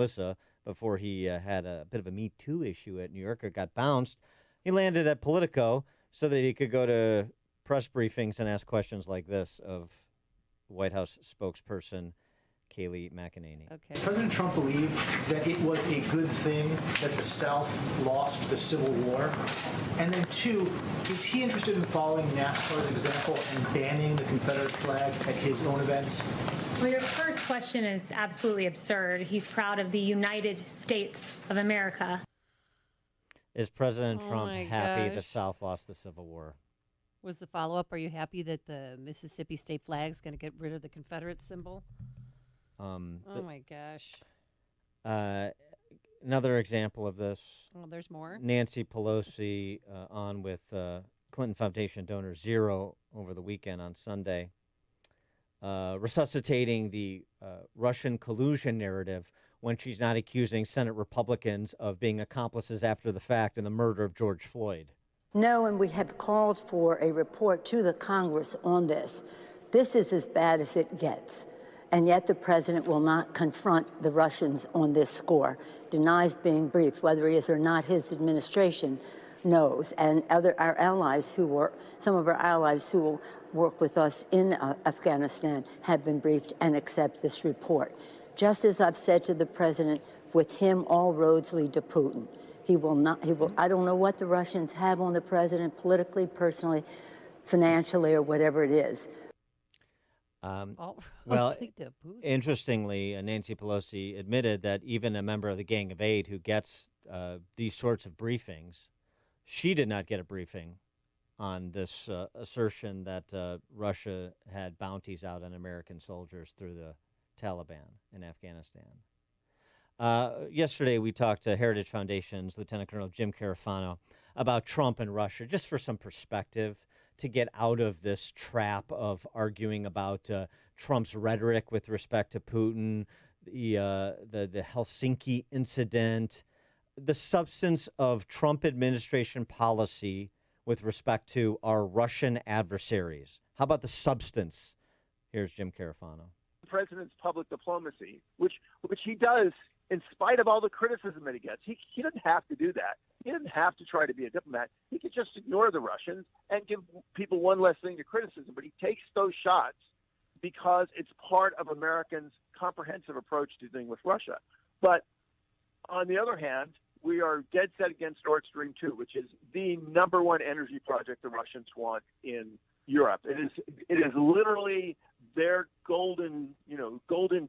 Melissa before he had a bit of a Me Too issue at New Yorker, got bounced. He landed at Politico so that he could go to press briefings and ask questions like this of White House spokesperson Kayleigh McEnany. Okay. President Trump believed that it was a good thing that the South lost the Civil War. And then two, is he interested in following NASCAR's example and banning the Confederate flag at his own events? Well, your first question is absolutely absurd. He's proud of the United States of America. Is President Trump happy the South lost the Civil War? Was the follow-up, are you happy that the Mississippi state flag is going to get rid of the Confederate symbol? Oh, my gosh. Another example of this. Oh, there's more. Nancy Pelosi on with Clinton Foundation donor Zero over the weekend on Sunday, resuscitating the Russian collusion narrative when she's not accusing Senate Republicans of being accomplices after the fact in the murder of George Floyd. No, and we have called for a report to the Congress on this. This is as bad as it gets. And yet the president will not confront the Russians on this score, denies being briefed. Whether he is or not, his administration knows. And our allies some of our allies who will work with us in Afghanistan have been briefed and accept this report. Just as I've said to the president, with him, all roads lead to Putin. I don't know what the Russians have on the president politically, personally, financially, or whatever it is. Well, interestingly, Nancy Pelosi admitted that even a member of the Gang of Eight who gets these sorts of briefings, she did not get a briefing on this assertion that Russia had bounties out on American soldiers through the Taliban in Afghanistan. Yesterday, we talked to Heritage Foundation's Lieutenant Colonel Jim Carafano about Trump and Russia, just for some perspective, to get out of this trap of arguing about Trump's rhetoric with respect to Putin, the Helsinki incident, the substance of Trump administration policy with respect to our Russian adversaries. How about the substance? Here's Jim Carafano. The president's public diplomacy, which he does in spite of all the criticism that he gets. He doesn't have to do that. He doesn't have to try to be a diplomat. He could just ignore the Russians and give people one less thing to criticism. But he takes those shots because it's part of Americans' comprehensive approach to dealing with Russia. But on the other hand, we are dead set against Nord Stream 2, which is the number one energy project the Russians want in Europe. It is literally their golden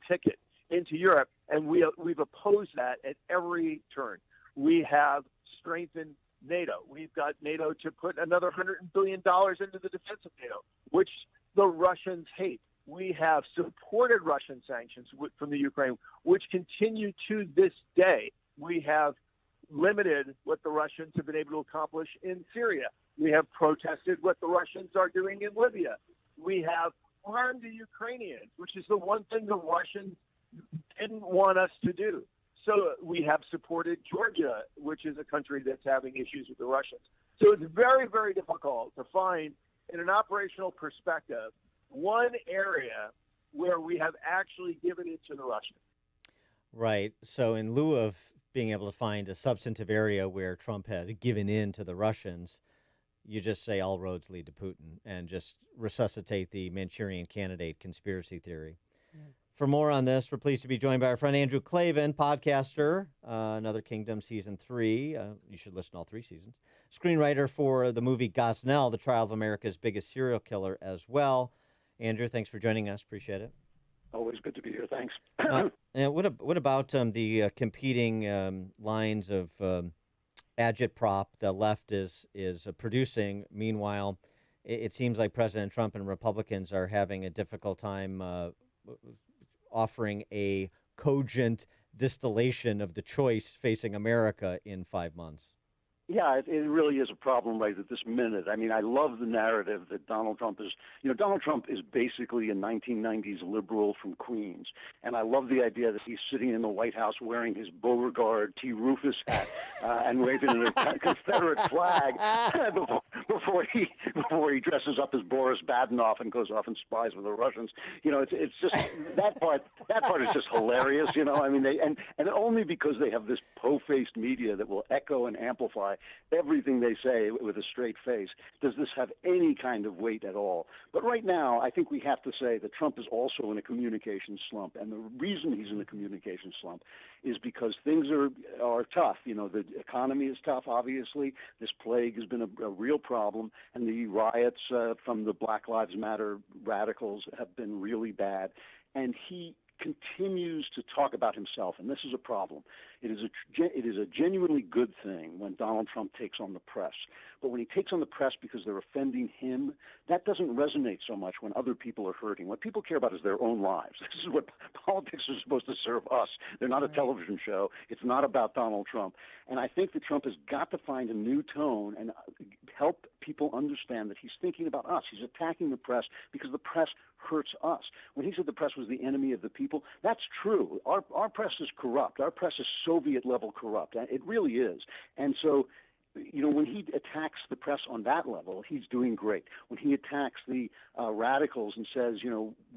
ticket into Europe, and we've opposed that at every turn. We have strengthened NATO. We've got NATO to put another $100 billion into the defense of NATO, which the Russians hate. We have supported Russian sanctions from the Ukraine, which continue to this day. We have limited what the Russians have been able to accomplish in Syria. We have protested what the Russians are doing in Libya. We have armed the Ukrainians, which is the one thing the Russians didn't want us to do. So we have supported Georgia, which is a country that's having issues with the Russians. So it's very, very difficult to find, in an operational perspective, one area where we have actually given it to the Russians. Right. So in lieu of being able to find a substantive area where Trump has given in to the Russians, you just say all roads lead to Putin and just resuscitate the Manchurian Candidate conspiracy theory. Yeah. For more on this, we're pleased to be joined by our friend Andrew Klavan, podcaster, Another Kingdom Season 3. You should listen to all 3 seasons. Screenwriter for the movie Gosnell, The Trial of America's Biggest Serial Killer as well. Andrew, thanks for joining us. Appreciate it. Always good to be here. Thanks. And what about the competing lines of agitprop the left is producing? Meanwhile, it seems like President Trump and Republicans are having a difficult time offering a cogent distillation of the choice facing America in 5 months. Yeah, it really is a problem right at this minute. I mean, I love the narrative that Donald Trump is basically a 1990s liberal from Queens. And I love the idea that he's sitting in the White House wearing his Beauregard T. Rufus hat and waving a Confederate flag before he dresses up as Boris Badenov and goes off and spies with the Russians. It's just that part is just hilarious. I mean, and only because they have this po-faced media that will echo and amplify everything they say with a straight face does this have any kind of weight at all. But right now, I think we have to say that Trump is also in a communication slump, and the reason he's in a communication slump is because things are tough. The economy is tough, obviously. This plague has been a real problem, and the riots from the Black Lives Matter radicals have been really bad. And he continues to talk about himself, and this is a problem. It is a genuinely good thing when Donald Trump takes on the press. But when he takes on the press because they're offending him, that doesn't resonate so much when other people are hurting. What people care about is their own lives. This is what politics is supposed to serve us. They're not a television show. It's not about Donald Trump. And I think that Trump has got to find a new tone and help people understand that he's thinking about us. He's attacking the press because the press hurts us. When he said the press was the enemy of the people, that's true. Our press is corrupt. Our press is Soviet-level corrupt. It really is. And so, when he attacks the press on that level, he's doing great. When he attacks the radicals and says,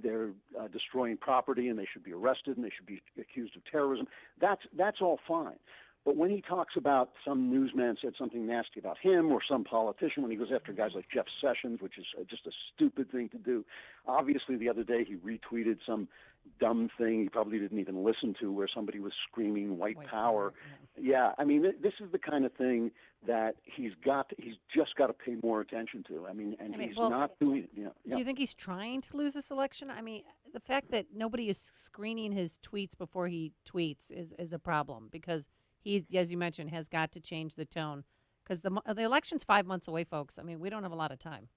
they're destroying property and they should be arrested and they should be accused of terrorism, that's all fine. But when he talks about some newsman said something nasty about him or some politician, when he goes after guys like Jeff Sessions, which is just a stupid thing to do. Obviously, the other day he retweeted some dumb thing he probably didn't even listen to where somebody was screaming white power. Yeah, I mean, this is the kind of thing that he's just got to pay more attention to. He's not doing it. Do you think he's trying to lose this election? I mean, the fact that nobody is screening his tweets before he tweets is a problem because he, as you mentioned, has got to change the tone because the election's 5 months away, folks. I mean, we don't have a lot of time.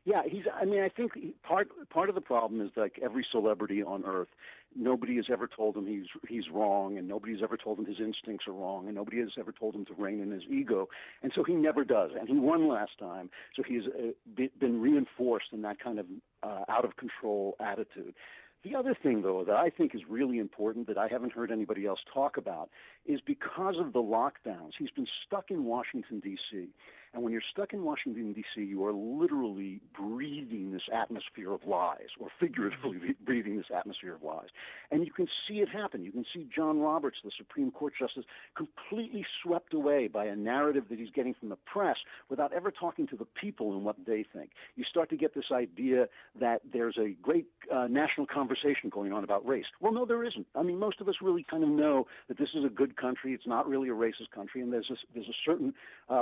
Yeah, I think part of the problem is like every celebrity on earth, nobody has ever told him he's wrong, and nobody's ever told him his instincts are wrong, and nobody has ever told him to rein in his ego, and so he never does. And he won last time, so he's been reinforced in that kind of out of control attitude. The other thing, though, that I think is really important that I haven't heard anybody else talk about is because of the lockdowns, he's been stuck in Washington, D.C., and when you're stuck in Washington, D.C., you are literally breathing this atmosphere of lies, or figuratively breathing this atmosphere of lies. And you can see it happen. You can see John Roberts, the Supreme Court Justice, completely swept away by a narrative that he's getting from the press without ever talking to the people and what they think. You start to get this idea that there's a great national conversation going on about race. Well, no, there isn't. I mean, most of us really kind of know that this is a good country. It's not really a racist country, and there's a certain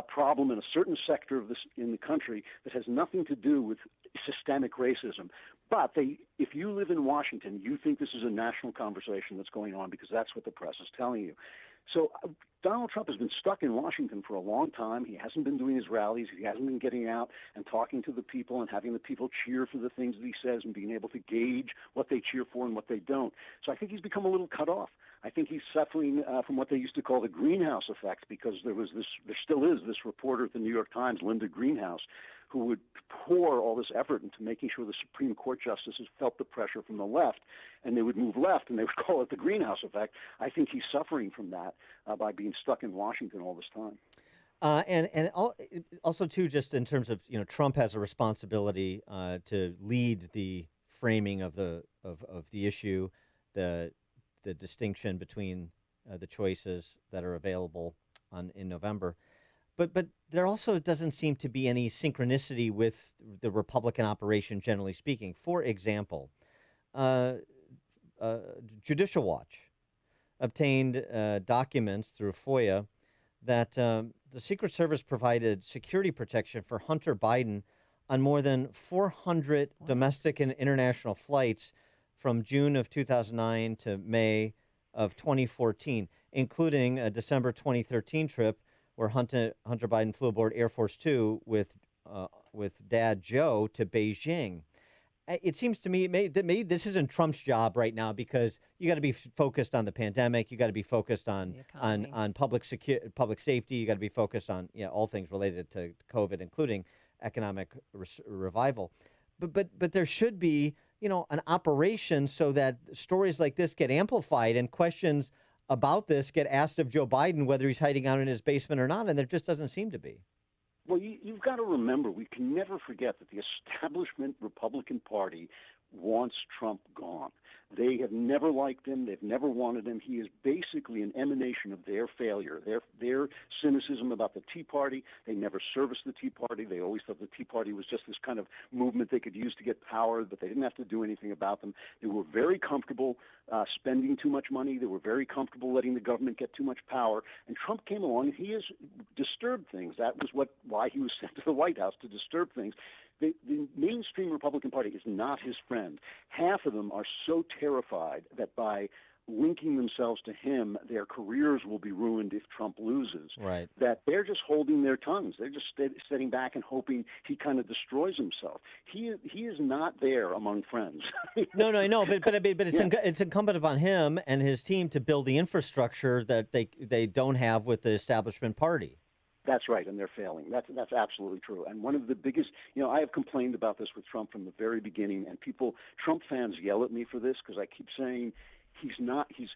problem in a certain sector of this in the country that has nothing to do with systemic racism. But if you live in Washington, you think this is a national conversation that's going on because that's what the press is telling you. So Donald Trump has been stuck in Washington for a long time. He hasn't been doing his rallies. He hasn't been getting out and talking to the people and having the people cheer for the things that he says and being able to gauge what they cheer for and what they don't. So I think he's become a little cut off. I think he's suffering from what they used to call the greenhouse effect because there still is this reporter at the New York Times, Linda Greenhouse, who would pour all this effort into making sure the Supreme Court justices felt the pressure from the left, and they would move left, and they would call it the greenhouse effect. I think he's suffering from that by being stuck in Washington all this time. And also, too, just in terms of, Trump has a responsibility to lead the framing of the issue, the distinction between the choices that are available in November. But there also doesn't seem to be any synchronicity with the Republican operation, generally speaking. For example, Judicial Watch obtained documents through FOIA that the Secret Service provided security protection for Hunter Biden on more than 400 domestic and international flights from June of 2009 to May of 2014, including a December 2013 trip where Hunter Biden flew aboard Air Force Two with Dad Joe to Beijing. It seems to me that maybe this isn't Trump's job right now because you got to be focused on the pandemic. You got to be focused on public safety. You got to be focused on all things related to COVID, including economic revival. But there should be an operation so that stories like this get amplified and questions about this get asked of Joe Biden, whether he's hiding out in his basement or not, and there just doesn't seem to be. Well, you've got to remember, we can never forget that the establishment Republican Party wants Trump gone. They have never liked him. They've never wanted him. He is basically an emanation of their failure, their cynicism about the Tea Party. They never serviced the Tea Party. They always thought the Tea Party was just this kind of movement they could use to get power, but they didn't have to do anything about them. They were very comfortable spending too much money. They were very comfortable letting the government get too much power. And Trump came along, and he has disturbed things. That was why he was sent to the White House, to disturb things. The mainstream Republican Party is not his friend. Half of them are so terrified that by linking themselves to him, their careers will be ruined if Trump loses. Right. That they're just holding their tongues. They're just sitting back and hoping he kind of destroys himself. He is not there among friends. No, but it's incumbent upon him and his team to build the infrastructure that they don't have with the establishment party. That's right, and they're failing. That's absolutely true. And one of the biggest, I have complained about this with Trump from the very beginning, and Trump fans yell at me for this because I keep saying he's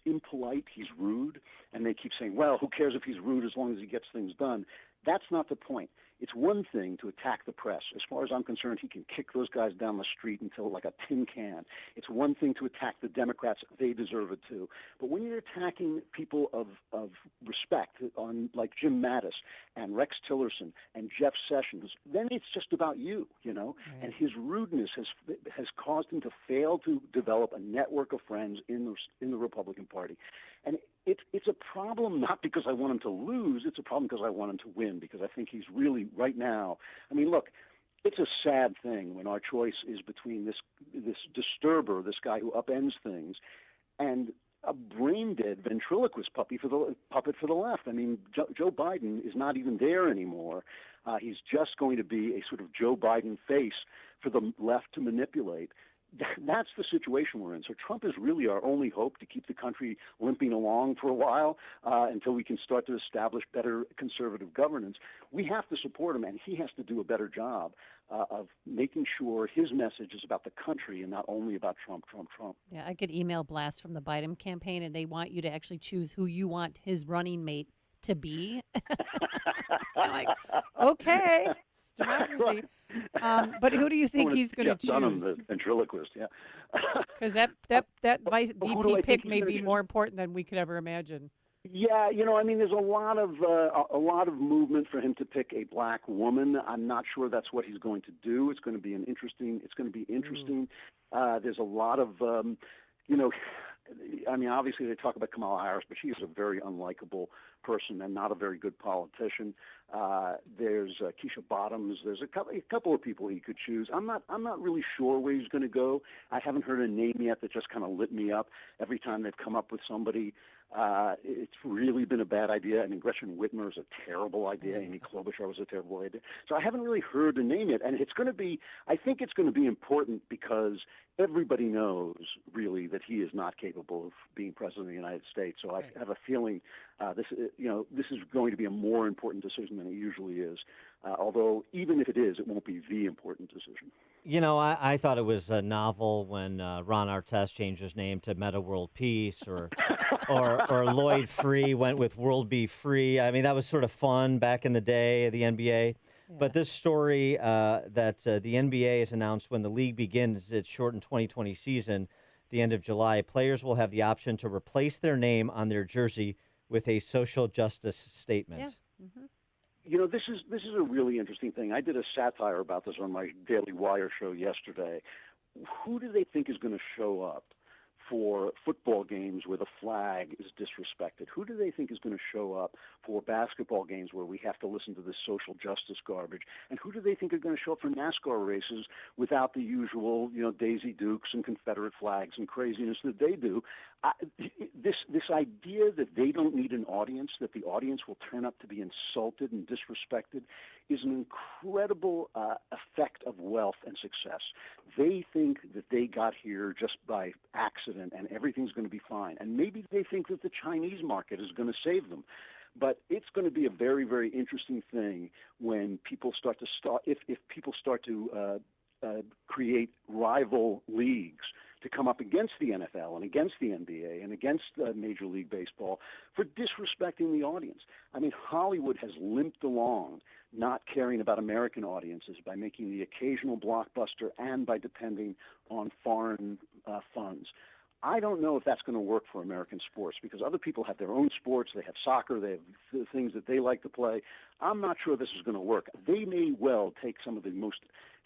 impolite, he's rude, and they keep saying, well, who cares if he's rude as long as he gets things done? That's not the point. It's one thing to attack the press. As far as I'm concerned, he can kick those guys down the street until like a tin can. It's one thing to attack the Democrats. They deserve it too. But when you're attacking people of respect, like Jim Mattis and Rex Tillerson and Jeff Sessions, then it's just about you, Right. And his rudeness has caused him to fail to develop a network of friends in the Republican Party. And it's a problem not because I want him to lose. It's a problem because I want him to win, because I think he's really, right now, look, it's a sad thing when our choice is between this disturber, this guy who upends things, and a brain-dead ventriloquist puppet for the left. Joe Biden is not even there anymore. He's just going to be a sort of Joe Biden face for the left to manipulate. That's the situation we're in. So Trump is really our only hope to keep the country limping along for a while until we can start to establish better conservative governance. We have to support him, and he has to do a better job of making sure his message is about the country and not only about Trump. Yeah, I get email blasts from the Biden campaign, and they want you to actually choose who you want his running mate to be. I'm like, okay, it's democracy. But who do you think he's going to choose? Dunham, the ventriloquist, yeah. Because that vice VP pick may be more important than we could ever imagine. Yeah, there's a lot of movement for him to pick a black woman. I'm not sure that's what he's going to do. It's going to be interesting. There's a lot of, obviously they talk about Kamala Harris, but she is a very unlikable person and not a very good politician. There's Keisha Bottoms. There's a couple of people he could choose. I'm not really sure where he's going to go. I haven't heard a name yet that just kind of lit me up every time they've come up with somebody. It's really been a bad idea. Gretchen Whitmer is a terrible idea. Amy Klobuchar was a terrible idea. So I haven't really heard a name yet. And I think it's going to be important because everybody knows really that he is not capable of being president of the United States. So I have a feeling this is going to be a more important decision than it usually is. Although even if it is, it won't be the important decision. I thought it was novel when Ron Artest changed his name to Meta World Peace, or Lloyd Free went with World Be Free. That was sort of fun back in the day of the NBA. Yeah. But this story that the NBA has announced when the league begins its shortened 2020 season, the end of July, players will have the option to replace their name on their jersey with a social justice statement. Yeah. Mm-hmm. This is a really interesting thing. I did a satire about this on my Daily Wire show yesterday. Who do they think is going to show up for football games where the flag is disrespected? Who do they think is going to show up for basketball games where we have to listen to this social justice garbage? And who do they think are going to show up for NASCAR races without the usual, Daisy Dukes and Confederate flags and craziness that they do? This idea that they don't need an audience, that the audience will turn up to be insulted and disrespected, is an incredible effect of wealth and success. They think that they got here just by accident and everything's going to be fine. And maybe they think that the Chinese market is going to save them. But it's going to be a very, very interesting thing when people if people start to create rival leagues to come up against the NFL and against the NBA and against Major League Baseball for disrespecting the audience. I mean, Hollywood has limped along, not caring about American audiences by making the occasional blockbuster and by depending on foreign funds. I don't know if that's going to work for American sports because other people have their own sports. They have soccer. They have the things that they like to play. I'm not sure this is going to work. They may well take some of the most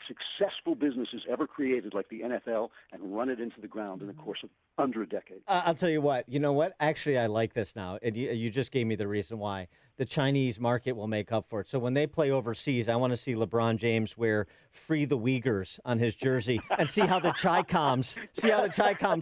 successful businesses ever created, like the NFL, and run it into the ground in the course of under a decade. I'll tell you what. You know what? Actually, I like this now. And you just gave me the reason why. The Chinese market will make up for it. So when they play overseas, I want to see LeBron James wear "Free the Uyghurs" on his jersey and see how the Chi-Coms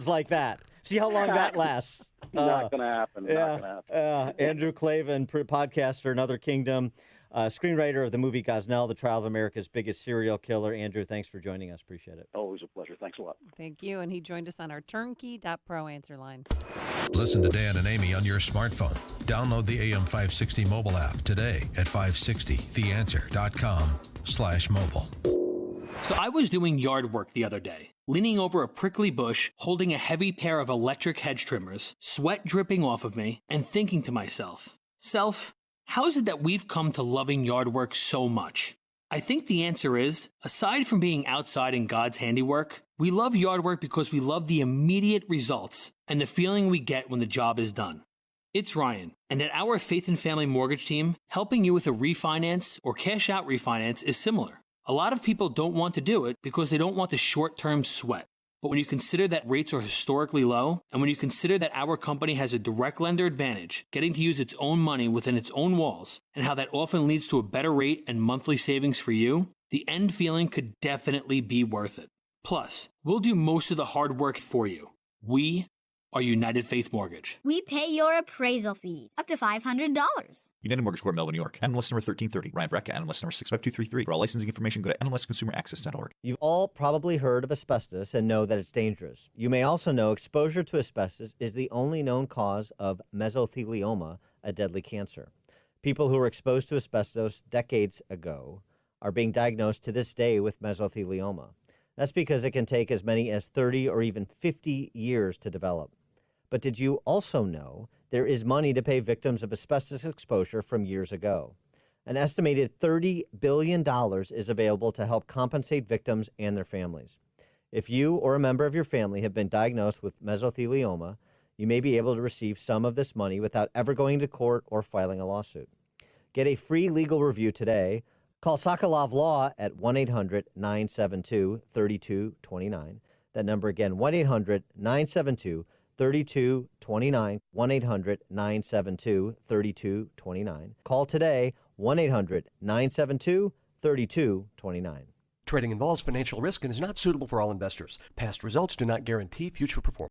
like that. See how long that lasts. Not going to happen. Not going to happen. Andrew Klavan, podcaster, Another Kingdom, screenwriter of the movie Gosnell, The Trial of America's Biggest Serial Killer. Andrew, thanks for joining us. Appreciate it. Always a pleasure. Thanks a lot. Thank you. And he joined us on our turnkey.pro answer line. Listen to Dan and Amy on your smartphone. Download the AM 560 mobile app today at 560theanswer.com/mobile. So I was doing yard work the other day, leaning over a prickly bush, holding a heavy pair of electric hedge trimmers, sweat dripping off of me, and thinking to myself, how is it that we've come to loving yard work so much? I think the answer is, aside from being outside in God's handiwork, we love yard work because we love the immediate results and the feeling we get when the job is done. It's Ryan, and at our Faith and Family Mortgage team, helping you with a refinance or cash out refinance is similar. A lot of people don't want to do it because they don't want the short-term sweat. But when you consider that rates are historically low, and when you consider that our company has a direct lender advantage, getting to use its own money within its own walls, and how that often leads to a better rate and monthly savings for you, the end feeling could definitely be worth it. Plus, we'll do most of the hard work for you. We are United Faith Mortgage. We pay your appraisal fees, up to $500. United Mortgage Corp, Melbourne, New York. NMLS number 1330. Ryan Vrecka, NMLS number 65233. For all licensing information, go to nmlsconsumeraccess.org. You've all probably heard of asbestos and know that it's dangerous. You may also know exposure to asbestos is the only known cause of mesothelioma, a deadly cancer. People who were exposed to asbestos decades ago are being diagnosed to this day with mesothelioma. That's because it can take as many as 30 or even 50 years to develop. But did you also know there is money to pay victims of asbestos exposure from years ago? An estimated $30 billion is available to help compensate victims and their families. If you or a member of your family have been diagnosed with mesothelioma, you may be able to receive some of this money without ever going to court or filing a lawsuit. Get a free legal review today. Call Sokolov Law at 1-800-972-3229. That number again, 1-800-972-3229. 1-800-972-3229. Call today, 1-800-972-3229. Trading involves financial risk and is not suitable for all investors. Past results do not guarantee future performance.